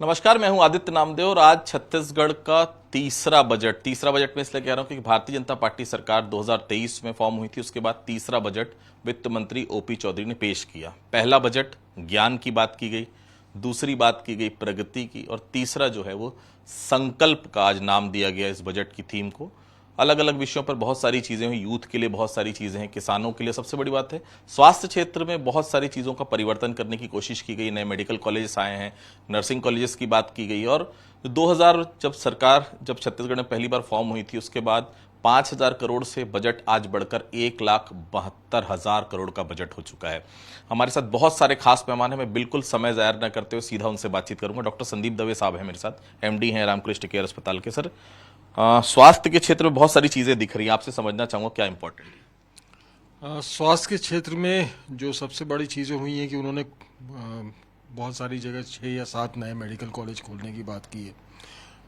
नमस्कार, मैं हूं आदित्य नामदेव और आज छत्तीसगढ़ का तीसरा बजट में इसलिए कह रहा हूं क्योंकि भारतीय जनता पार्टी सरकार 2023 में फॉर्म हुई थी। उसके बाद तीसरा बजट वित्त मंत्री ओपी चौधरी ने पेश किया। पहला बजट ज्ञान की बात की गई, दूसरी बात की गई प्रगति की, और तीसरा जो है वो संकल्प का आज नाम दिया गया इस बजट की थीम को। अलग अलग विषयों पर बहुत सारी चीजें हुई, यूथ के लिए बहुत सारी चीजें हैं, किसानों के लिए सबसे बड़ी बात है स्वास्थ्य क्षेत्र में बहुत सारी चीजों का परिवर्तन करने की कोशिश की गई। नए मेडिकल कॉलेजेस आए हैं, नर्सिंग कॉलेजेस की बात की गई। और 2000 जब छत्तीसगढ़ में पहली बार फॉर्म हुई थी उसके बाद 5,000 करोड़ से बजट आज बढ़कर 1,72,000 करोड़ का बजट हो चुका है। हमारे साथ बहुत सारे खास मेहमान हैं। मैं बिल्कुल समय जाया न करते हुए सीधा उनसे बातचीत करूंगा। डॉक्टर संदीप दवे साहब हैं मेरे साथ, एमडी हैं रामकृष्ण केयर अस्पताल के। सर, स्वास्थ्य के क्षेत्र में बहुत सारी चीजें दिख रही हैं, आपसे समझना चाहूंगा क्या इंपॉर्टेंट है। स्वास्थ्य के क्षेत्र में जो सबसे बड़ी चीज़ें हुई हैं कि उन्होंने बहुत सारी जगह 6 या 7 नए मेडिकल कॉलेज खोलने की बात की है,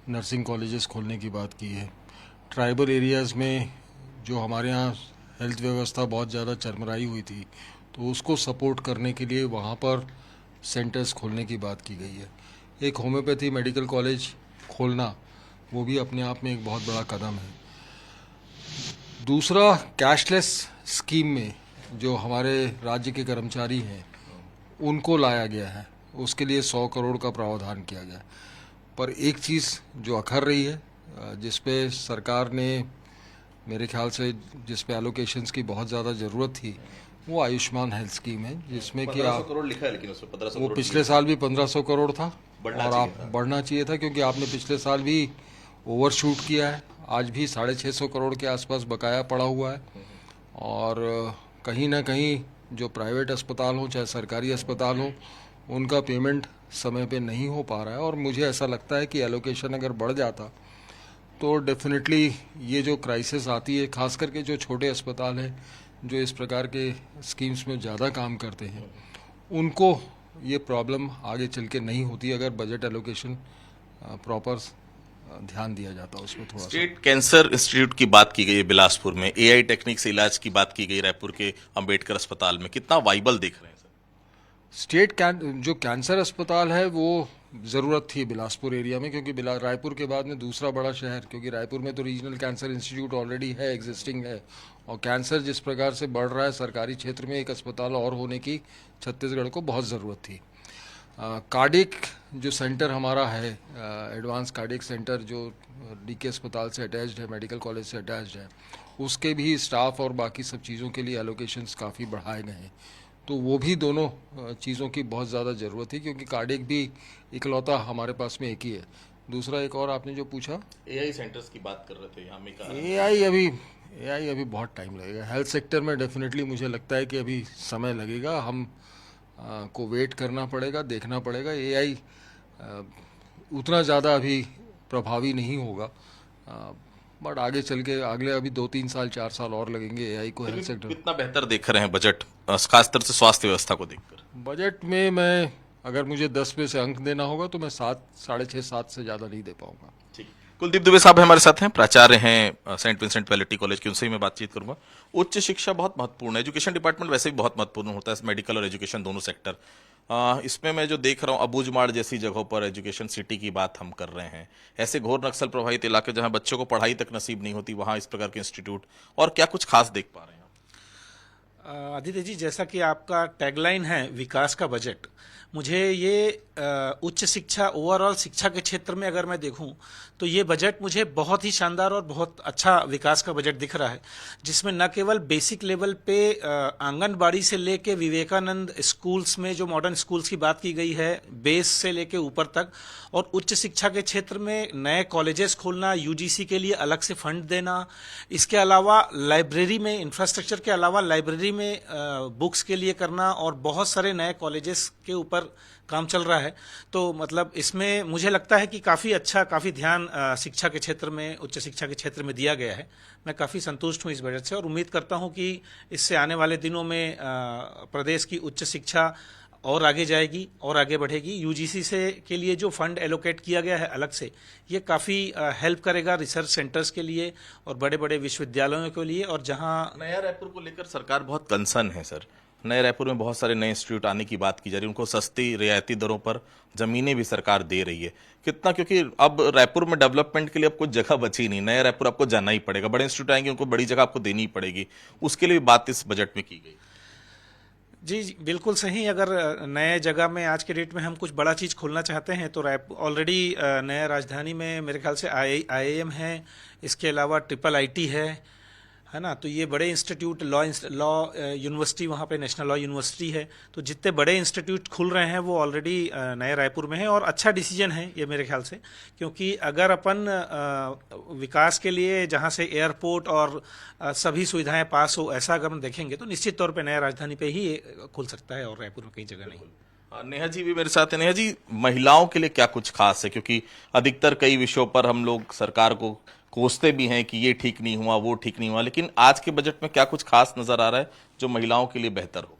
नर्सिंग कॉलेजेस खोलने की बात की है। ट्राइबल एरियाज़ में जो हमारे यहाँ हेल्थ व्यवस्था बहुत ज़्यादा चरमराई हुई थी, तो उसको सपोर्ट करने के लिए वहाँ पर सेंटर्स खोलने की बात की गई है। एक होम्योपैथी मेडिकल कॉलेज खोलना वो भी अपने आप में एक बहुत बड़ा कदम है। दूसरा, कैशलेस स्कीम में जो हमारे राज्य के कर्मचारी हैं उनको लाया गया है, उसके लिए 100 करोड़ का प्रावधान किया गया। पर एक चीज़ जो अखर रही है, जिस पे सरकार ने मेरे ख्याल से जिस पे एलोकेशंस की बहुत ज़्यादा ज़रूरत थी, वो आयुष्मान हेल्थ स्कीम है, जिसमें कि 1500 करोड़ लिखा है, लेकिन उसमें 1500 वो करोड़ पिछले साल भी 1500 करोड़ था और आप था। बढ़ना चाहिए था, क्योंकि आपने पिछले साल भी ओवरशूट किया है। आज भी 650 करोड़ के आसपास बकाया पड़ा हुआ है। और कहीं ना कहीं जो प्राइवेट अस्पताल हों चाहे सरकारी अस्पताल हों, उनका पेमेंट समय पे नहीं हो पा रहा है। और मुझे ऐसा लगता है कि एलोकेशन अगर बढ़ जाता तो डेफिनेटली ये जो क्राइसिस आती है, खास करके जो छोटे अस्पताल हैं जो इस प्रकार के स्कीम्स में ज़्यादा काम करते हैं, उनको ये प्रॉब्लम आगे चल के नहीं होती अगर बजट एलोकेशन प्रॉपर ध्यान दिया जाता है उसमें थोड़ा सा। स्टेट कैंसर इंस्टीट्यूट की बात की गई है बिलासपुर में, एआई टेक्निक से इलाज की बात की गई रायपुर के अंबेडकर अस्पताल में, कितना वाइबल देख रहे हैं सर? जो कैंसर अस्पताल है वो ज़रूरत थी बिलासपुर एरिया में, क्योंकि रायपुर के बाद में दूसरा बड़ा शहर, क्योंकि रायपुर में तो रीजनल कैंसर इंस्टीट्यूट ऑलरेडी है, एग्जिस्टिंग है, और कैंसर जिस प्रकार से बढ़ रहा है, सरकारी क्षेत्र में एक अस्पताल और होने की छत्तीसगढ़ को बहुत ज़रूरत थी। कार्डिक जो सेंटर हमारा है, एडवांस कार्डिक सेंटर जो डीके अस्पताल से अटैच्ड है, मेडिकल कॉलेज से अटैच्ड है, उसके भी स्टाफ और बाकी सब चीज़ों के लिए एलोकेशंस काफ़ी बढ़ाए गए हैं। तो वो भी दोनों चीज़ों की बहुत ज़्यादा ज़रूरत थी, क्योंकि कार्डिक भी इकलौता हमारे पास में एक ही है। दूसरा एक और आपने जो पूछा, एआई सेंटर्स की बात कर रहे थे यहाँ में, एआई अभी बहुत टाइम लगेगा। हेल्थ सेक्टर में डेफिनेटली मुझे लगता है कि अभी समय लगेगा, हम को वेट करना पड़ेगा, देखना पड़ेगा। एआई उतना ज़्यादा अभी प्रभावी नहीं होगा, बट आगे चल के अगले अभी 2-3 साल 4 साल और लगेंगे एआई को हेल्थ सेक्टर। कितना बेहतर देख रहे हैं बजट, खासतौर से स्वास्थ्य व्यवस्था को देखकर? बजट में मैं अगर मुझे 10 में से अंक देना होगा तो मैं 7, 6.5, 7 से ज़्यादा नहीं दे पाऊंगा। ठीक। कुलदीप दुबे साहब हमारे साथ हैं, प्राचार्य हैं सेंट विंसेंट वैलिटी कॉलेज की, उनसे ही मैं बातचीत करूंगा। उच्च शिक्षा बहुत महत्वपूर्ण है, एजुकेशन डिपार्टमेंट वैसे भी बहुत महत्वपूर्ण होता है, मेडिकल और एजुकेशन दोनों सेक्टर। इसमें मैं जो देख रहा हूँ, अबूझमाड़ जैसी जगहों पर एजुकेशन सिटी की बात हम कर रहे हैं, ऐसे घोर नक्सल प्रभावित इलाके जहां बच्चों को पढ़ाई तक नसीब नहीं होती, वहां इस प्रकार के इंस्टीट्यूट, और क्या कुछ खास देख पा रहे हैं? आदित्य जी, जैसा कि आपका टैगलाइन है विकास का बजट, मुझे ये उच्च शिक्षा, ओवरऑल शिक्षा के क्षेत्र में अगर मैं देखूं तो ये बजट मुझे बहुत ही शानदार और बहुत अच्छा विकास का बजट दिख रहा है, जिसमें न केवल बेसिक लेवल पे आंगनबाड़ी से लेके विवेकानंद स्कूल्स में जो मॉडर्न स्कूल्स की बात की गई है, बेस से लेके ऊपर तक, और उच्च शिक्षा के क्षेत्र में नए कॉलेजेस खोलना, यूजीसी के लिए अलग से फंड देना, इसके अलावा लाइब्रेरी में, इंफ्रास्ट्रक्चर के अलावा लाइब्रेरी में बुक्स के लिए करना, और बहुत सारे नए कॉलेजेस के ऊपर काम चल रहा है। तो मतलब इसमें मुझे लगता है कि काफ़ी ध्यान शिक्षा के क्षेत्र में, उच्च शिक्षा के क्षेत्र में दिया गया है। मैं काफ़ी संतुष्ट हूँ इस बजट से और उम्मीद करता हूँ कि इससे आने वाले दिनों में प्रदेश की उच्च शिक्षा और आगे जाएगी और आगे बढ़ेगी। यूजीसी से के लिए जो फंड एलोकेट किया गया है अलग से, ये काफ़ी हेल्प करेगा रिसर्च सेंटर्स के लिए और बड़े बड़े विश्वविद्यालयों के लिए। और जहां नया रायपुर को लेकर सरकार बहुत कंसर्न है सर, नए रायपुर में बहुत सारे नए इंस्टीट्यूट आने की बात की जा रही है, उनको सस्ती रियायती दरों पर जमीनें भी सरकार दे रही है। कितना, क्योंकि अब रायपुर में डेवलपमेंट के लिए अब कुछ जगह बची नहीं, नए रायपुर आपको जाना ही पड़ेगा, बड़े इंस्टीट्यूट आएंगे उनको बड़ी जगह आपको देनी ही पड़ेगी, उसके लिए भी बात इस बजट में की गई। जी, बिल्कुल सही। अगर नए जगह में आज के डेट में हम कुछ बड़ा चीज़ खोलना चाहते हैं तो रायपुर ऑलरेडी नया राजधानी में मेरे ख्याल से IIM है, इसके अलावा IIIT है ना। तो ये बड़े इंस्टीट्यूट, लॉ यूनिवर्सिटी वहाँ पे नेशनल लॉ यूनिवर्सिटी है। तो जितने बड़े इंस्टीट्यूट खुल रहे हैं वो ऑलरेडी नए रायपुर में है, और अच्छा डिसीजन है ये मेरे ख्याल से, क्योंकि अगर अपन विकास के लिए जहाँ से एयरपोर्ट और सभी सुविधाएं पास हो, ऐसा अगर हम देखेंगे तो निश्चित तौर पे नया राजधानी पे ही ये खुल सकता है और रायपुर में कई जगह नहीं। नेहा जी भी मेरे साथ है। नेहा जी, महिलाओं के लिए क्या कुछ खास है, क्योंकि अधिकतर कई विषयों पर हम लोग सरकार को कोसते भी हैं कि ये ठीक नहीं हुआ, वो ठीक नहीं हुआ, लेकिन आज के बजट में क्या कुछ खास नजर आ रहा है जो महिलाओं के लिए बेहतर होगा?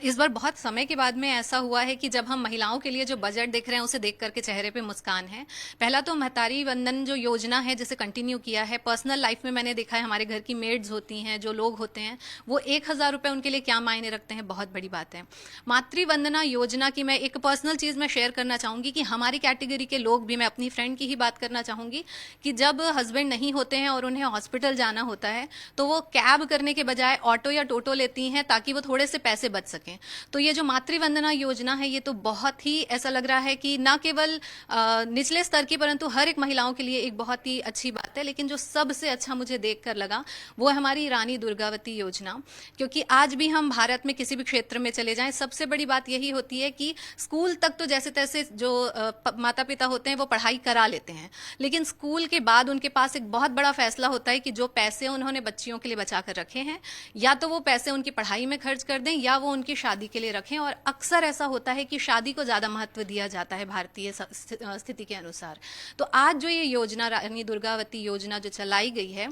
इस बार बहुत समय के बाद में ऐसा हुआ है कि जब हम महिलाओं के लिए जो बजट देख रहे हैं उसे देख करके चेहरे पे मुस्कान है। पहला तो महतारी वंदन जो योजना है जिसे कंटिन्यू किया है। पर्सनल लाइफ में मैंने देखा है हमारे घर की मेड्स होती हैं, जो लोग होते हैं, वो 1,000 रुपये उनके लिए क्या मायने रखते हैं, बहुत बड़ी बात है। मातृ वंदना योजना की मैं एक पर्सनल चीज़ मैं शेयर करना चाहूँगी कि हमारी कैटेगरी के लोग भी, मैं अपनी फ्रेंड की ही बात करना चाहूँगी कि जब हस्बैंड नहीं होते हैं और उन्हें हॉस्पिटल जाना होता है तो वो कैब करने के बजाय ऑटो या टोटो लेती हैं ताकि वो थोड़े से पैसे बच सकें। तो ये जो मातृवंदना योजना है ये तो बहुत ही ऐसा लग रहा है कि ना केवल निचले स्तर की परंतु हर एक महिलाओं के लिए एक बहुत ही अच्छी बात है। लेकिन जो सबसे अच्छा मुझे देखकर लगा वो है हमारी रानी दुर्गावती योजना, क्योंकि आज भी हम भारत में किसी भी क्षेत्र में चले जाएं, सबसे बड़ी बात यही होती है कि स्कूल तक तो जैसे तैसे जो माता पिता होते हैं वो पढ़ाई करा लेते हैं, लेकिन स्कूल के बाद उनके पास एक बहुत बड़ा फैसला होता है कि जो पैसे उन्होंने बच्चियों के लिए बचा कर रखे हैं या तो वो पैसे उनकी पढ़ाई में खर्च कर दें या वो उनकी शादी के लिए रखें। और अक्सर ऐसा होता है कि शादी को ज़्यादा महत्व दिया जाता है भारतीय स्थिति के अनुसार। तो आज जो ये योजना रानी दुर्गावती योजना जो चलाई गई है,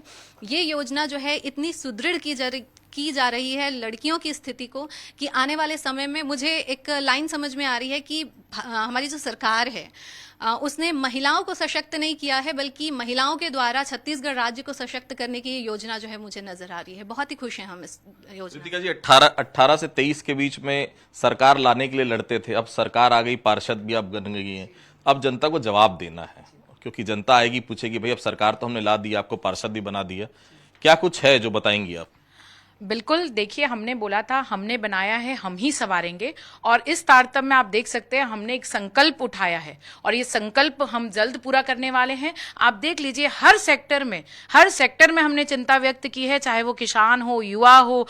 ये योजना जो है इतनी सुदृढ़ की जा रही है लड़कियों की स्थिति को कि आने वाले समय में मुझे एक लाइन समझ में आ रही है कि हमारी जो सरकार है उसने महिलाओं को सशक्त नहीं किया है, बल्कि महिलाओं के द्वारा छत्तीसगढ़ राज्य को सशक्त करने की ये योजना जो है मुझे नजर आ रही है। बहुत ही खुश हैं हम इस योजना। रितिका जी, 18 से 23 के बीच में सरकार लाने के लिए लड़ते थे, अब सरकार आ गई, पार्षद भी अब बन गई है, अब जनता को जवाब देना है, क्योंकि जनता आएगी पूछेगी भाई अब सरकार तो हमने ला दी, आपको पार्षद भी बना दिया, क्या कुछ है जो बताएंगी आप? बिल्कुल, देखिए हमने बोला था हमने बनाया है हम ही संवारेंगे, और इस तारतम्य में आप देख सकते हैं हमने एक संकल्प उठाया है और ये संकल्प हम जल्द पूरा करने वाले हैं। आप देख लीजिए हर सेक्टर में हमने चिंता व्यक्त की है, चाहे वो किसान हो, युवा हो,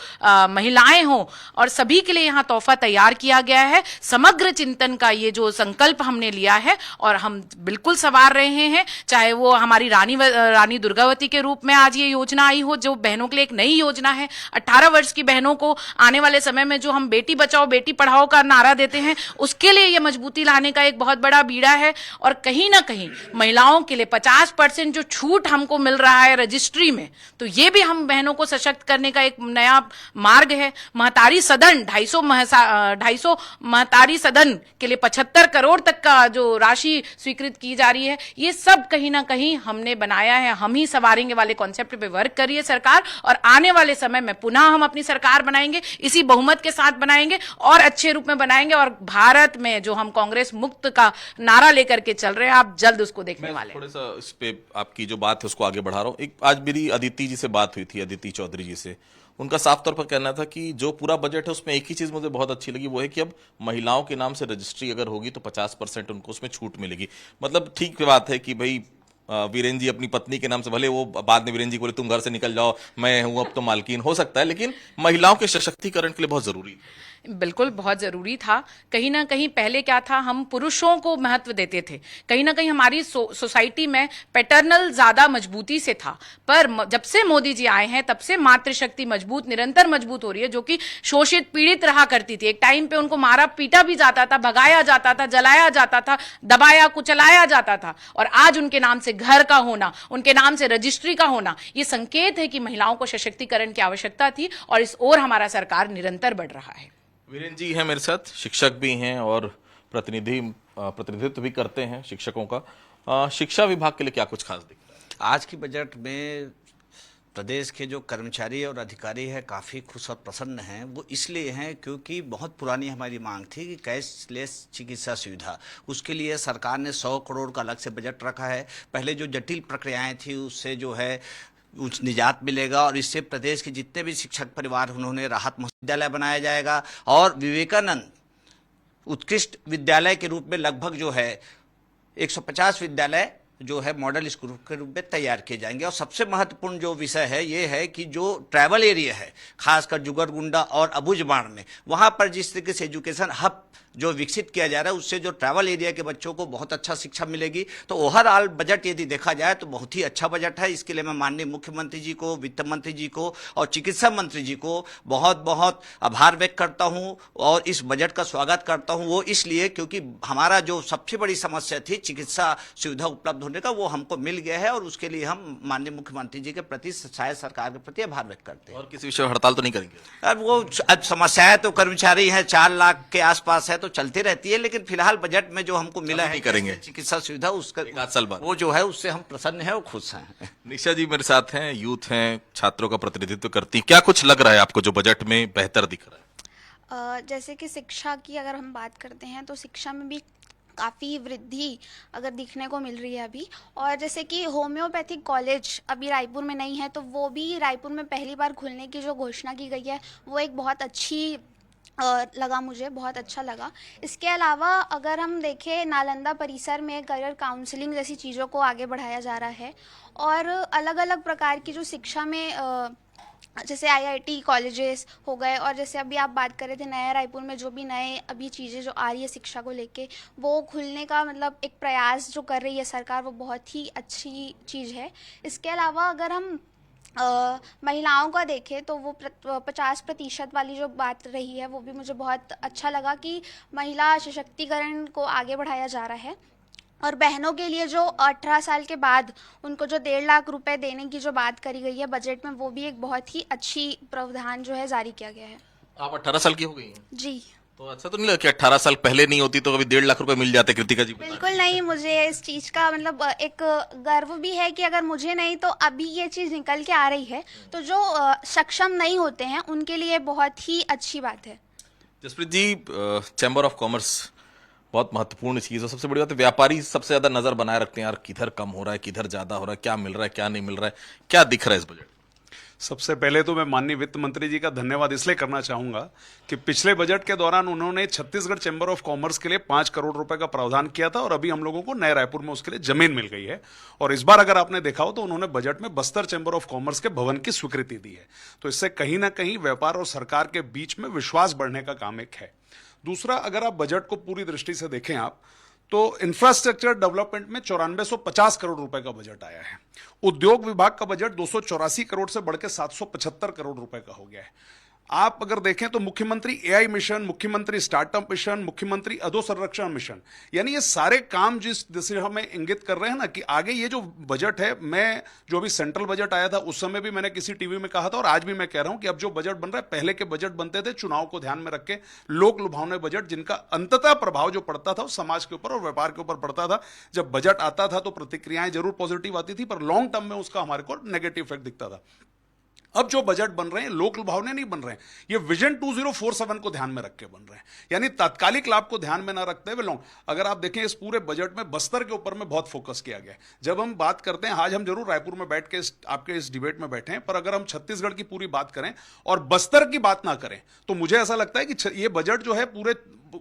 महिलाएं हो, और सभी के लिए यहाँ तोहफा तैयार किया गया है। समग्र चिंतन का ये जो संकल्प हमने लिया है और हम बिल्कुल संवार रहे हैं, चाहे वो हमारी रानी दुर्गावती के रूप में आज ये योजना आई हो जो बहनों के लिए एक नई योजना है। 18 वर्ष की बहनों को आने वाले समय में जो हम बेटी बचाओ बेटी पढ़ाओ का नारा देते हैं उसके लिए ये मजबूती लाने का एक बहुत बड़ा बीड़ा है। और कहीं ना कहीं महिलाओं के लिए 50% जो छूट हमको मिल रहा है रजिस्ट्री में, तो ये भी हम बहनों को सशक्त करने का एक नया मार्ग है। महतारी सदन 250 महतारी सदन के लिए 75 करोड़ तक का जो राशि स्वीकृत की जा रही है, ये सब कहीं ना कहीं हमने बनाया है। हम ही संवारेंगे वाले कॉन्सेप्ट पे वर्क करी है सरकार, और आने वाले समय में पुनः हम अपनी सरकार बनाएंगे, इसी बहुमत के साथ बनाएंगे और अच्छे रूप में बनाएंगे। और भारत में जो हम कांग्रेस मुक्त का नारा लेकर के चल रहे हैं, आप जल्द उसको देखने वाले हैं। थोड़ा सा इस पे आपकी जो बात है उसको आगे बढ़ा रहा हूँ। एक आज मेरी अदिति जी से बात हुई थी, अदिति चौधरी जी से, उनका साफ तौर पर कहना था कि जो पूरा बजट है उसमें एक ही चीज मुझे बहुत अच्छी लगी, वो है कि अब महिलाओं के नाम से रजिस्ट्री अगर होगी तो 50% उनको उसमें छूट मिलेगी। मतलब ठीक बात है कि भाई वीरेंद्र जी अपनी पत्नी के नाम से, भले वो बाद में वीरेंद्र जी बोले तुम घर से निकल जाओ, मैं हूं अब तो मालकिन, हो सकता है, लेकिन महिलाओं के सशक्तिकरण के लिए बहुत जरूरी है। बिल्कुल बहुत जरूरी था। कहीं ना कहीं पहले क्या था, हम पुरुषों को महत्व देते थे, कहीं ना कहीं हमारी सोसाइटी में पैटर्नल ज्यादा मजबूती से था। पर जब से मोदी जी आए हैं तब से मातृशक्ति मजबूत, निरंतर मजबूत हो रही है, जो कि शोषित पीड़ित रहा करती थी। एक टाइम पे उनको मारा पीटा भी जाता था, भगाया जाता था, जलाया जाता था, दबाया कुचलाया जाता था, और आज उनके नाम से घर का होना, उनके नाम से रजिस्ट्री का होना, ये संकेत है कि महिलाओं को सशक्तिकरण की आवश्यकता थी, और इस ओर हमारा सरकार निरंतर बढ़ रहा है। वीरेंद्र जी हैं मेरे साथ, शिक्षक भी हैं और प्रतिनिधित्व भी करते हैं शिक्षकों का। शिक्षा विभाग के लिए क्या कुछ खास दिख रहा है? आज की बजट में प्रदेश के जो कर्मचारी और अधिकारी हैं काफ़ी खुश और प्रसन्न हैं। वो इसलिए हैं क्योंकि बहुत पुरानी हमारी मांग थी कि कैशलेस चिकित्सा सुविधा, उसके लिए सरकार ने 100 करोड़ का अलग से बजट रखा है। पहले जो जटिल प्रक्रियाएं थी उससे जो है उस निजात मिलेगा और इससे प्रदेश के जितने भी शिक्षक परिवार उन्होंने राहत विद्यालय बनाया जाएगा और विवेकानंद उत्कृष्ट विद्यालय के रूप में लगभग जो है 150 विद्यालय जो है मॉडल स्कूल के रूप में तैयार किए जाएंगे। और सबसे महत्वपूर्ण जो विषय है ये है कि जो ट्रैवल एरिया है खासकर जुगरगुंडा और अबुझमाड़ में, वहाँ पर जिस तरीके से एजुकेशन हब जो विकसित किया जा रहा है उससे जो ट्रैवल एरिया के बच्चों को बहुत अच्छा शिक्षा मिलेगी। तो ओवरऑल बजट यदि देखा जाए तो बहुत ही अच्छा बजट है। इसके लिए मैं माननीय मुख्यमंत्री जी को, वित्त मंत्री जी को और चिकित्सा मंत्री जी को बहुत बहुत आभार व्यक्त करता हूं और इस बजट का स्वागत करता हूं। वो इसलिए क्योंकि हमारा जो सबसे बड़ी समस्या थी चिकित्सा सुविधा उपलब्ध होने का, वो हमको मिल गया है और उसके लिए हम माननीय मुख्यमंत्री जी के प्रति, शायद सरकार के प्रति आभार व्यक्त करते हैं। और किसी विषय हड़ताल तो नहीं करेंगे? अब समस्याएं तो कर्मचारी हैं, 4 लाख के आसपास है तो चलती रहती है, लेकिन फिलहाल बजट में जो हमको मिला है करेंगे चिकित्सा सुविधा उसका 1 साल बाद वो जो है उससे हम प्रसन्न हैं और खुश हैं। निशा जी मेरे साथ हैं, यूथ हैं, छात्रों का प्रतिनिधित्व करती हैं। क्या कुछ लग रहा है आपको जो बजट में बेहतर दिख रहा है? जैसे कि शिक्षा की अगर हम बात करते हैं तो शिक्षा में भी काफ़ी वृद्धि अगर दिखने को मिल रही है अभी। और जैसे कि होम्योपैथिक कॉलेज अभी रायपुर में नहीं है तो वो भी रायपुर में पहली बार खुलने की जो घोषणा की गई है वो एक बहुत अच्छी लगा, मुझे बहुत अच्छा लगा। इसके अलावा अगर हम देखें नालंदा परिसर में करियर काउंसलिंग जैसी चीज़ों को आगे बढ़ाया जा रहा है और अलग अलग प्रकार की जो शिक्षा में जैसे आईआईटी कॉलेजेस हो गए और जैसे अभी आप बात कर रहे थे नया रायपुर में जो भी नए अभी चीज़ें जो आ रही है शिक्षा को लेके वो खुलने का मतलब एक प्रयास जो कर रही है सरकार, वो बहुत ही अच्छी चीज़ है। इसके अलावा अगर हम महिलाओं का देखें तो वो 50% वाली जो बात रही है वो भी मुझे बहुत अच्छा लगा कि महिला सशक्तिकरण को आगे बढ़ाया जा रहा है। और बहनों के लिए जो 18 साल के बाद उनको जो 1.5 लाख रुपए देने की जो बात करी गई है बजट में, वो भी एक बहुत ही अच्छी प्रावधान जो है जारी किया गया है। आप 18 साल की हो गई हैं? जी। तो अच्छा तो नहीं लगा कि 18 साल पहले नहीं होती तो कभी 1.5 लाख रुपए मिल जाते? कृतिका जी बिल्कुल नहीं, मुझे इस चीज़ का मतलब एक गर्व भी है कि अगर मुझे नहीं तो अभी ये चीज़ निकल के आ रही है तो जो सक्षम नहीं होते हैं उनके लिए बहुत ही अच्छी बात है। जसप्रीत जी, चैम्बर ऑफ कॉमर्स बहुत महत्वपूर्ण चीज है। सबसे बड़ी बात है व्यापारी सबसे ज्यादा नजर बनाए रखते हैं, यार किधर कम हो रहा है, किधर ज्यादा हो रहा है, क्या मिल रहा है, क्या नहीं मिल रहा है, क्या दिख रहा है इस बजट? सबसे पहले तो मैं माननीय वित्त मंत्री जी का धन्यवाद इसलिए करना चाहूंगा कि पिछले बजट के दौरान उन्होंने छत्तीसगढ़ चैम्बर ऑफ कॉमर्स के लिए 5 करोड़ रुपए का प्रावधान किया था और अभी हम लोगों को नए रायपुर में उसके लिए जमीन मिल गई है। और इस बार अगर आपने देखा हो तो उन्होंने बजट में बस्तर चैम्बर ऑफ कॉमर्स के भवन की स्वीकृति दी है। तो इससे कहीं ना कहीं व्यापार और सरकार के बीच में विश्वास बढ़ने का काम एक है। दूसरा, अगर आप बजट को पूरी दृष्टि से देखें आप तो इंफ्रास्ट्रक्चर डेवलपमेंट में 9450 करोड़ रुपए का बजट आया है। उद्योग विभाग का बजट 284 करोड़ से बढ़ के 775 करोड़ रुपए का हो गया है। आप अगर देखें तो मुख्यमंत्री एआई मिशन, मुख्यमंत्री स्टार्टअप मिशन, मुख्यमंत्री अधोसंरक्षण मिशन, यानी ये सारे काम जिस दिशा में इंगित कर रहे हैं ना कि आगे ये जो बजट है, मैं जो अभी सेंट्रल बजट आया था उस समय भी मैंने किसी टीवी में कहा था और आज भी मैं कह रहा हूं कि अब जो बजट बन रहा है, पहले के बजट बनते थे चुनाव को ध्यान में रख के, लोक लुभावने बजट जिनका अंततः प्रभाव जो पड़ता था वो समाज के ऊपर और व्यापार के ऊपर पड़ता था। जब बजट आता था तो प्रतिक्रियाएं जरूर पॉजिटिव आती थी पर लॉन्ग टर्म में उसका हमारे को नेगेटिव इफेक्ट दिखता था। अब जो बजट बन रहे हैं लोक लुभावने नहीं बन रहे हैं, ये विजन 2047 को ध्यान में रख के बन रहे हैं, यानी तात्कालिक लाभ को ध्यान में ना रखते हुए लॉन्ग। अगर आप देखें इस पूरे बजट में बस्तर के ऊपर में बहुत फोकस किया गया है। जब हम बात करते हैं, आज हम जरूर रायपुर में बैठ के आपके इस डिबेट में बैठे हैं, पर अगर हम छत्तीसगढ़ की पूरी बात करें और बस्तर की बात ना करें तो मुझे ऐसा लगता है कि ये बजट जो है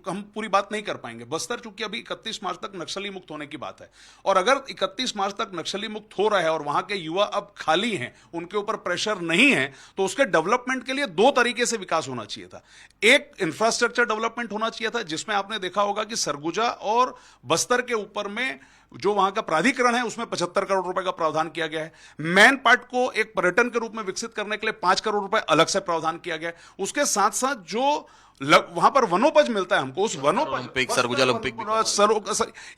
हम पूरी बात नहीं कर पाएंगे। बस्तर चूंकि अभी 31 मार्च तक नक्सली मुक्त होने की बात है और अगर 31 मार्च तक नक्सली मुक्त हो रहा है और वहां के युवा अब खाली हैं, उनके ऊपर प्रेशर नहीं है, तो उसके डेवलपमेंट के लिए 2 तरीके से विकास होना चाहिए था। एक इंफ्रास्ट्रक्चर डेवलपमेंट होना चाहिए था जिसमें आपने देखा होगा कि सरगुजा और बस्तर के ऊपर में जो वहां का प्राधिकरण है उसमें 75 करोड़ रुपए का प्रावधान किया गया है। मैन पार्ट को एक पर्यटन के रूप में विकसित करने के लिए 5 करोड़ रुपए अलग से प्रावधान किया गया है। उसके साथ साथ जो वहां पर वनोपज मिलता है हमको, उस वनोपज सरगुजा ओलंपिक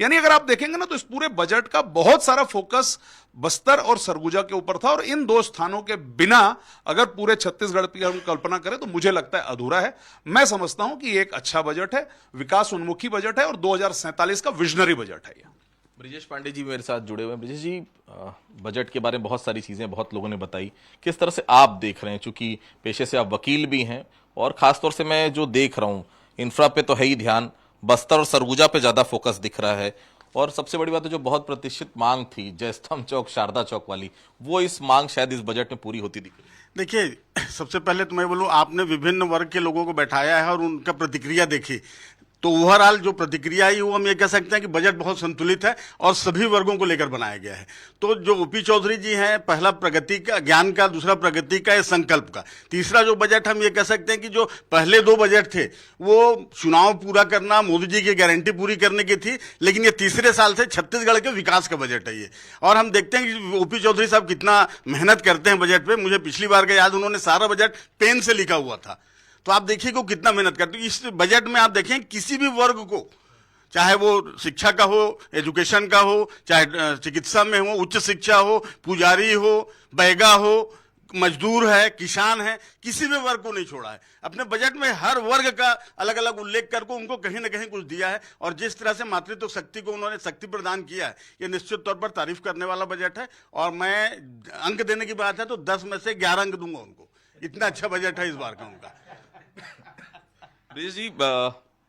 यानी अगर आप देखेंगे ना तो इस पूरे बजट का बहुत सारा फोकस बस्तर और सरगुजा के ऊपर था और इन 2 स्थानों के बिना अगर पूरे छत्तीसगढ़ की हम कल्पना करें तो मुझे लगता है अधूरा है। मैं समझता हूं कि ये एक अच्छा बजट है, विकास उन्मुखी बजट है और 2047 का विजनरी बजट है। ब्रिजेश पांडे जी मेरे साथ जुड़े हुए हैं। ब्रिजेश जी, बजट के बारे में बहुत सारी चीजें बहुत लोगों ने बताई, किस तरह से आप देख रहे हैं? चूंकि पेशे से आप वकील भी हैं और खासतौर से मैं जो देख रहा हूं, इंफ्रा पे तो है ही ध्यान, बस्तर और सरगुजा पे ज्यादा फोकस दिख रहा है। और सबसे बड़ी बात है, जो बहुत प्रतिष्ठित मांग थी जयस्तंभ चौक शारदा चौक वाली, वो इस मांग शायद इस बजट में पूरी होती दिख रही है। देखिए, सबसे पहले तो मैं बोलूं, आपने विभिन्न वर्ग के लोगों को बैठाया है और उनका प्रतिक्रिया देखी, तो ओवरऑल जो प्रतिक्रिया आई वो हम ये कह सकते हैं कि बजट बहुत संतुलित है और सभी वर्गों को लेकर बनाया गया है। तो जो ओपी चौधरी जी हैं, पहला प्रगति का, ज्ञान का, दूसरा प्रगति का, संकल्प का, तीसरा जो बजट हम ये कह सकते हैं कि जो पहले दो बजट थे वो चुनाव पूरा करना, मोदी जी की गारंटी पूरी करने की थी, लेकिन ये तीसरे साल से छत्तीसगढ़ के विकास का बजट है ये। और हम देखते हैं कि ओपी चौधरी साहब कितना मेहनत करते हैं बजट पे। मुझे पिछली बार का याद, उन्होंने सारा बजट पेन से लिखा हुआ था, तो आप देखिए को कितना मेहनत करते हैं। इस बजट में आप देखें किसी भी वर्ग को, चाहे वो शिक्षा का हो, एजुकेशन का हो, चाहे चिकित्सा में हो, उच्च शिक्षा हो, पुजारी हो, बैगा हो, मजदूर है, किसान है, किसी भी वर्ग को नहीं छोड़ा है। अपने बजट में हर वर्ग का अलग अलग उल्लेख करके उनको कहीं ना कहीं कुछ दिया है। और जिस तरह से मातृत्व शक्ति को उन्होंने शक्ति प्रदान किया है, ये निश्चित तौर पर तारीफ करने वाला बजट है। और मैं, अंक देने की बात है तो 10 में से 11 अंक दूंगा उनको, इतना अच्छा बजट है इस बार का उनका। ब्रिजेश जी,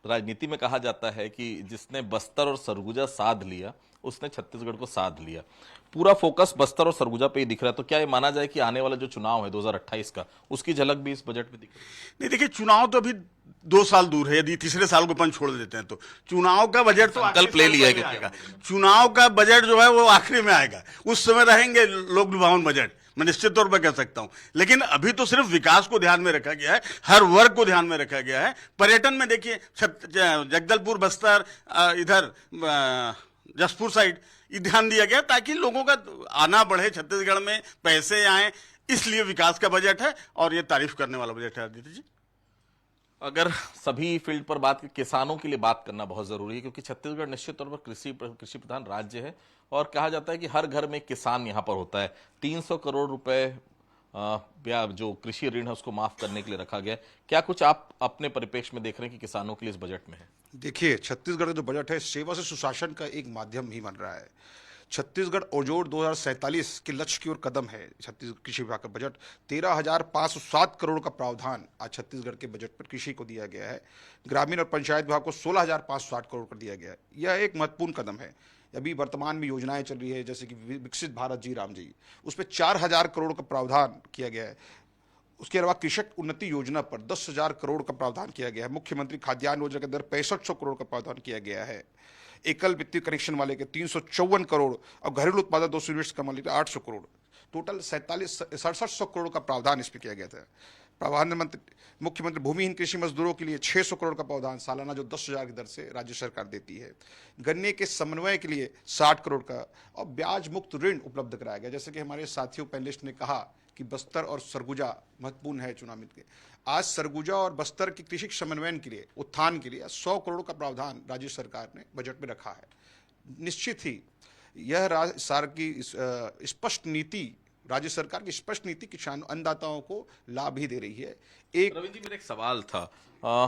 राजनीति में कहा जाता है कि जिसने बस्तर और सरगुजा साध लिया उसने छत्तीसगढ़ को साध लिया। पूरा फोकस बस्तर और सरगुजा पे ही दिख रहा है, तो क्या ये माना जाए कि आने वाला जो चुनाव है 2028 का, उसकी झलक भी इस बजट में दिख रही है? नहीं, देखिए, चुनाव तो अभी 2 साल दूर है। यदि तीसरे साल को अपन छोड़ देते हैं तो चुनाव का बजट तो संकल्प ले लिया है आएगा। चुनाव का बजट जो है वो आखिरी में आएगा, उस समय रहेंगे लोक लुभावन बजट, मैं निश्चित तौर पर कह सकता हूं। लेकिन अभी तो सिर्फ विकास को ध्यान में रखा गया है, हर वर्ग को ध्यान में रखा गया है। पर्यटन में देखिए, जगदलपुर, बस्तर, इधर जसपुर साइड, ये ध्यान दिया गया ताकि लोगों का आना बढ़े, छत्तीसगढ़ में पैसे आए, इसलिए विकास का बजट है और ये तारीफ करने वाला बजट है। आदित्य जी, अगर सभी फील्ड पर बात, किसानों के लिए बात करना बहुत जरूरी है, क्योंकि छत्तीसगढ़ निश्चित तौर पर कृषि प्रधान राज्य है और कहा जाता है कि हर घर में किसान यहाँ पर होता है। 300 करोड़ रुपए जो कृषि ऋण है उसको माफ करने के लिए रखा गया है। क्या कुछ आप अपने परिप्रेक्ष्य में देख रहे हैं कि किसानों के लिए इस बजट में है? देखिए, छत्तीसगढ़ का जो बजट है सेवा से सुशासन का एक माध्यम ही बन रहा है। छत्तीसगढ़ ओजोर 2047 के लक्ष्य की ओर कदम है। छत्तीसगढ़ कृषि विभाग का बजट 13,507 करोड़ का प्रावधान आज छत्तीसगढ़ के बजट पर कृषि को दिया गया है। ग्रामीण और पंचायत विभाग को 16,560 करोड़ कर दिया गया है। यह एक महत्वपूर्ण कदम है। अभी वर्तमान में योजनाएं चल रही है, जैसे कि विकसित भारत जी राम जी, उस पर 4,000 करोड़ का प्रावधान किया गया है। उसके अलावा कृषक उन्नति योजना पर 10,000 करोड़ का प्रावधान किया गया है। मुख्यमंत्री खाद्यान्न योजना के अंदर 6500 करोड़ का प्रावधान किया गया है। एकल वित्तीय कनेक्शन वाले के 354 करोड़ और घरेलू उत्पादन 200 यूनिट्स का मालिक 800 करोड़, टोटल 6700 करोड़ का प्रावधान इस पर किया गया था। प्रधानमंत्री मुख्यमंत्री भूमिहीन कृषि मजदूरों के लिए 600 करोड़ का प्रावधान सालाना, जो 10,000 की दर से राज्य सरकार देती है। गन्ने के समन्वय के लिए 60 करोड़ का और ब्याज मुक्त ऋण उपलब्ध कराया गया। जैसे कि हमारे साथियों पैनलिस्ट ने कहा कि बस्तर और सरगुजा महत्वपूर्ण है चुनाव के। आज सरगुजा और बस्तर के कृषि समन्वयन के लिए, उत्थान के लिए 100 करोड़ का प्रावधान राज्य सरकार ने बजट में रखा है। निश्चित ही यह राज्य सरकार की स्पष्ट नीति, राज्य सरकार की स्पष्ट नीति किसान अन्नदाताओं को लाभ ही दे रही है। रविंद्र जी, मेरा एक सवाल था,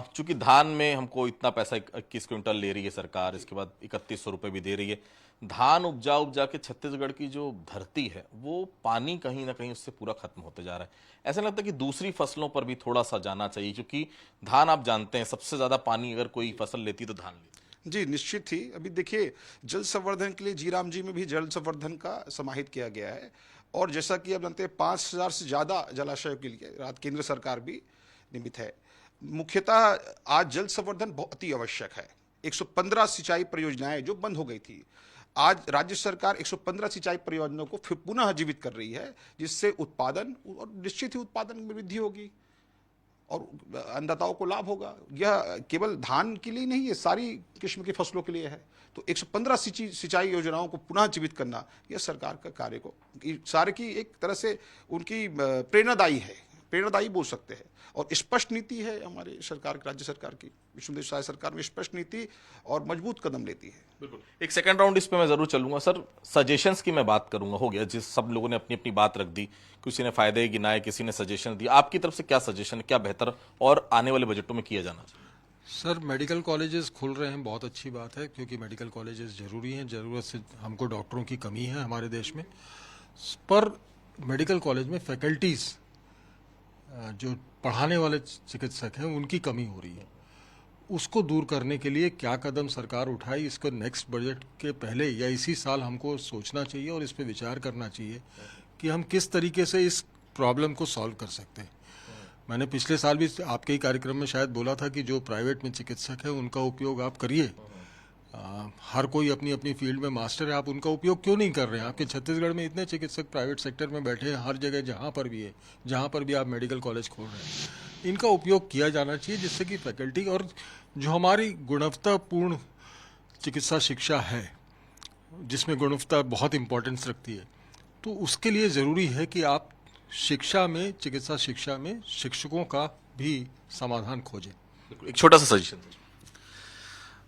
चूंकि धान में हमको इतना पैसा 21 क्विंटल ले रही है सरकार, इसके बाद 3100 रुपए भी दे रही है। धान उपजा के छत्तीसगढ़ की जो धरती है वो पानी कहीं ना कहीं उससे पूरा खत्म होते जा रहा है। ऐसा लगता है कि दूसरी फसलों पर भी थोड़ा सा जाना चाहिए, क्योंकि धान आप जानते हैं सबसे ज्यादा पानी अगर कोई फसल लेती तो धान लेती। जी, निश्चित ही। अभी देखिए, जल संवर्धन के लिए जीराम जी में भी जल संवर्धन का समाहित किया गया है। और जैसा कि आप जानते हैं 5,000 से ज़्यादा जलाशयों के लिए केंद्र सरकार भी निमित है। मुख्यतः आज जल संवर्धन बहुत ही आवश्यक है। 115 सिंचाई परियोजनाएं जो बंद हो गई थी, आज राज्य सरकार 115 सिंचाई परियोजनाओं को फिर पुनः जीवित कर रही है, जिससे उत्पादन और निश्चित ही उत्पादन में वृद्धि होगी और अन्नदाताओं को लाभ होगा। यह केवल धान के लिए नहीं है, सारी किस्म की फसलों के लिए है। तो 115 सिंचाई योजनाओं को पुनः जीवित करना यह सरकार का कार्य को सारे की एक तरह से उनकी प्रेरणादायी बोल सकते हैं। और स्पष्ट नीति है हमारे सरकार, राज्य सरकार की, विष्णुदेव साय सरकार में स्पष्ट नीति और मजबूत कदम लेती है। बिल्कुल। एक सेकंड राउंड इस पे मैं जरूर चलूंगा सर। सजेशंस की मैं बात करूंगा, हो गया जिस सब लोगों ने अपनी अपनी बात रख दी, किसी ने फायदे गिनाए, किसी ने सजेशन दिया। आपकी तरफ से क्या सजेशन है, क्या बेहतर और आने वाले बजटों में किया जाना चाहिए? सर मेडिकल कॉलेजेस खुल रहे हैं, बहुत अच्छी बात है, क्योंकि मेडिकल कॉलेजेस ज़रूरी हैं। ज़रूरत से हमको डॉक्टरों की कमी है हमारे देश में। पर मेडिकल कॉलेज में फैकल्टीज़, जो पढ़ाने वाले चिकित्सक हैं, उनकी कमी हो रही है। उसको दूर करने के लिए क्या कदम सरकार उठाई, इसको नेक्स्ट बजट के पहले या इसी साल हमको सोचना चाहिए और इस पर विचार करना चाहिए कि हम किस तरीके से इस प्रॉब्लम को सॉल्व कर सकते हैं। मैंने पिछले साल भी आपके ही कार्यक्रम में शायद बोला था कि जो प्राइवेट में चिकित्सक है उनका उपयोग आप करिए। हर कोई अपनी अपनी फील्ड में मास्टर है, आप उनका उपयोग क्यों नहीं कर रहे हैं? आपके छत्तीसगढ़ में इतने चिकित्सक प्राइवेट सेक्टर में बैठे हैं, हर जगह जहाँ पर भी है, जहाँ पर भी आप मेडिकल कॉलेज खोल रहे हैं, इनका उपयोग किया जाना चाहिए, जिससे कि फैकल्टी और जो हमारी गुणवत्तापूर्ण चिकित्सा शिक्षा है, जिसमें गुणवत्ता बहुत इंपॉर्टेंस रखती है, तो उसके लिए ज़रूरी है कि आप शिक्षा में, चिकित्सा शिक्षा में शिक्षकों का भी समाधान खोजें। एक छोटा सा सजेशन।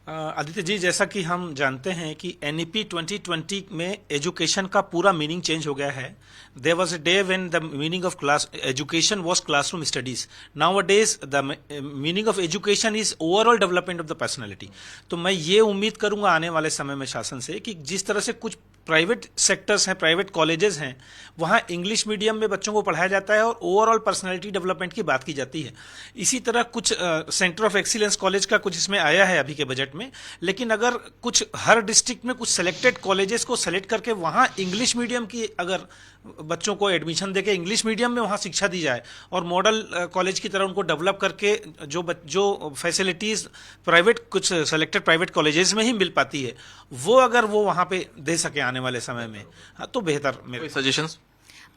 आदित्य जी, जैसा कि हम जानते हैं कि NEP 2020 में एजुकेशन का पूरा मीनिंग चेंज हो गया है। There was a day when the meaning of class education was classroom studies. Nowadays the meaning of education is overall development of the personality. तो मैं ये उम्मीद करूंगा आने वाले समय में शासन से कि जिस तरह से कुछ प्राइवेट सेक्टर्स हैं, प्राइवेट कॉलेजेस हैं, वहाँ इंग्लिश मीडियम में बच्चों को पढ़ाया जाता है और ओवरऑल पर्सनालिटी डेवलपमेंट की बात की जाती है। इसी तरह कुछ सेंटर ऑफ एक्सीलेंस कॉलेज का कुछ इसमें आया है अभी के बजट में, लेकिन अगर कुछ हर डिस्ट्रिक्ट में कुछ सेलेक्टेड कॉलेजेस को सेलेक्ट करके वहाँ इंग्लिश मीडियम की अगर बच्चों को एडमिशन देके इंग्लिश मीडियम में वहाँ शिक्षा दी जाए और मॉडल कॉलेज की तरह उनको डेवलप करके जो फैसिलिटीज़ प्राइवेट कुछ सेलेक्टेड प्राइवेट कॉलेजेस में ही मिल पाती है, वो अगर वो वहाँ पे दे सके आने वाले समय में, तो बेहतर मेरे सजेशंस।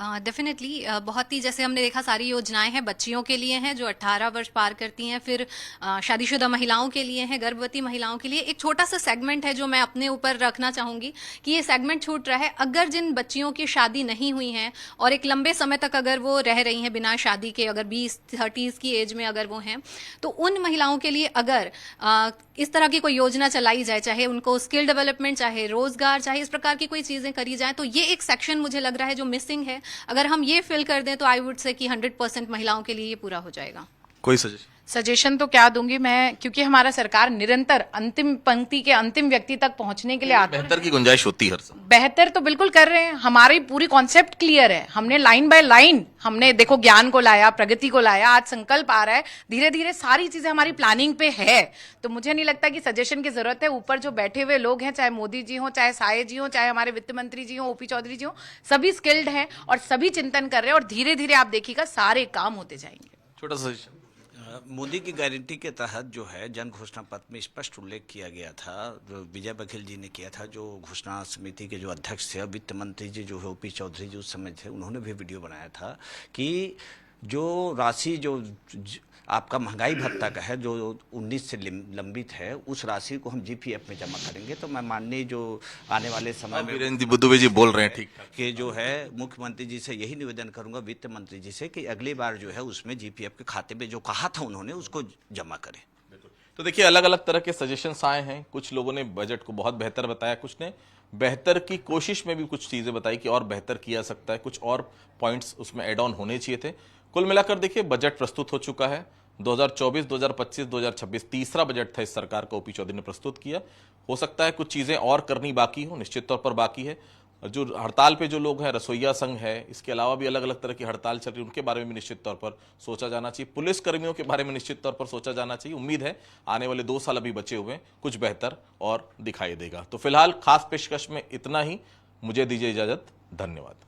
डेफिनेटली बहुत ही, जैसे हमने देखा, सारी योजनाएं हैं बच्चियों के लिए हैं जो 18 वर्ष पार करती हैं, फिर शादीशुदा महिलाओं के लिए हैं, गर्भवती महिलाओं के लिए। एक छोटा सा सेगमेंट है जो मैं अपने ऊपर रखना चाहूंगी कि ये सेगमेंट छूट रहा है। अगर जिन बच्चियों की शादी नहीं हुई हैं और एक लंबे समय तक अगर वो रह रही हैं बिना शादी के, अगर 20-30 की एज में अगर वो हैं, तो उन महिलाओं के लिए अगर इस तरह की कोई योजना चलाई जाए, चाहे उनको स्किल डेवलपमेंट, चाहे रोजगार, चाहे इस प्रकार की कोई चीजें करी जाए, तो ये एक सेक्शन मुझे लग रहा है जो मिसिंग है। अगर हम ये फिल कर दें तो आई वुड से कि 100% महिलाओं के लिए ये पूरा हो जाएगा। कोई सजेशन तो क्या दूंगी मैं, क्योंकि हमारा सरकार निरंतर अंतिम पंक्ति के अंतिम व्यक्ति तक पहुंचने के लिए बेहतर की गुंजाइश होती है हर समय। बेहतर तो बिल्कुल कर रहे हैं, हमारी पूरी कॉन्सेप्ट क्लियर है। हमने लाइन बाय लाइन, हमने देखो ज्ञान को लाया, प्रगति को लाया, आज संकल्प आ रहा है, धीरे धीरे सारी चीजें हमारी प्लानिंग पे है। तो मुझे नहीं लगता कि सजेशन की जरूरत है। ऊपर जो बैठे हुए लोग हैं, चाहे मोदी जी हो, चाहे साये जी हो, चाहे हमारे वित्त मंत्री जी हो, OP चौधरी जी हो, सभी स्किल्ड हैं और सभी चिंतन कर रहे हैं और धीरे धीरे आप देखिएगा सारे काम होते जाएंगे। छोटा सजेशन। मोदी की गारंटी के तहत जो है जन घोषणा पत्र में स्पष्ट उल्लेख किया गया था, जो विजय बघेल जी ने किया था, जो घोषणा समिति के जो अध्यक्ष थे, वित्त मंत्री जी जो है OP चौधरी जी उस समय थे, उन्होंने भी वीडियो बनाया था कि जो राशि जो आपका महंगाई भत्ता का है जो 19 से लंबित है, उस राशि को हम GPF में जमा करेंगे। तो मैं माननीय जो आने वाले समय में वीरेंद्र बुद्धवे जी बोल रहे हैं ठीक कि जो है मुख्यमंत्री जी से यही निवेदन करूंगा, वित्त मंत्री जी से, कि अगली बार जो है उसमें GPF के खाते में जो कहा था उन्होंने उसको जमा करें। तो देखिए, अलग अलग तरह के सजेशंस आए हैं। कुछ लोगों ने बजट को बहुत बेहतर बताया, कुछ ने बेहतर की कोशिश में भी कुछ चीजें बताई कि और बेहतर किया सकता है, कुछ और पॉइंट्स उसमें एड ऑन होने चाहिए थे। कुल मिलाकर देखिए, बजट प्रस्तुत हो चुका है। 2024, 2025, 2026 तीसरा बजट था इस सरकार का, OP चौधरी ने प्रस्तुत किया। हो सकता है कुछ चीजें और करनी बाकी हो, निश्चित तौर पर बाकी है। जो हड़ताल पे जो लोग हैं, रसोईया संघ है, इसके अलावा भी अलग अलग तरह की हड़ताल चल रही है, उनके बारे में भी निश्चित तौर पर सोचा जाना चाहिए। पुलिस कर्मियों के बारे में निश्चित तौर पर सोचा जाना चाहिए। उम्मीद है आने वाले 2 साल अभी बचे हुए हैं, कुछ बेहतर और दिखाई देगा। तो फिलहाल खास पेशकश में इतना ही। मुझे दीजिए इजाजत। धन्यवाद।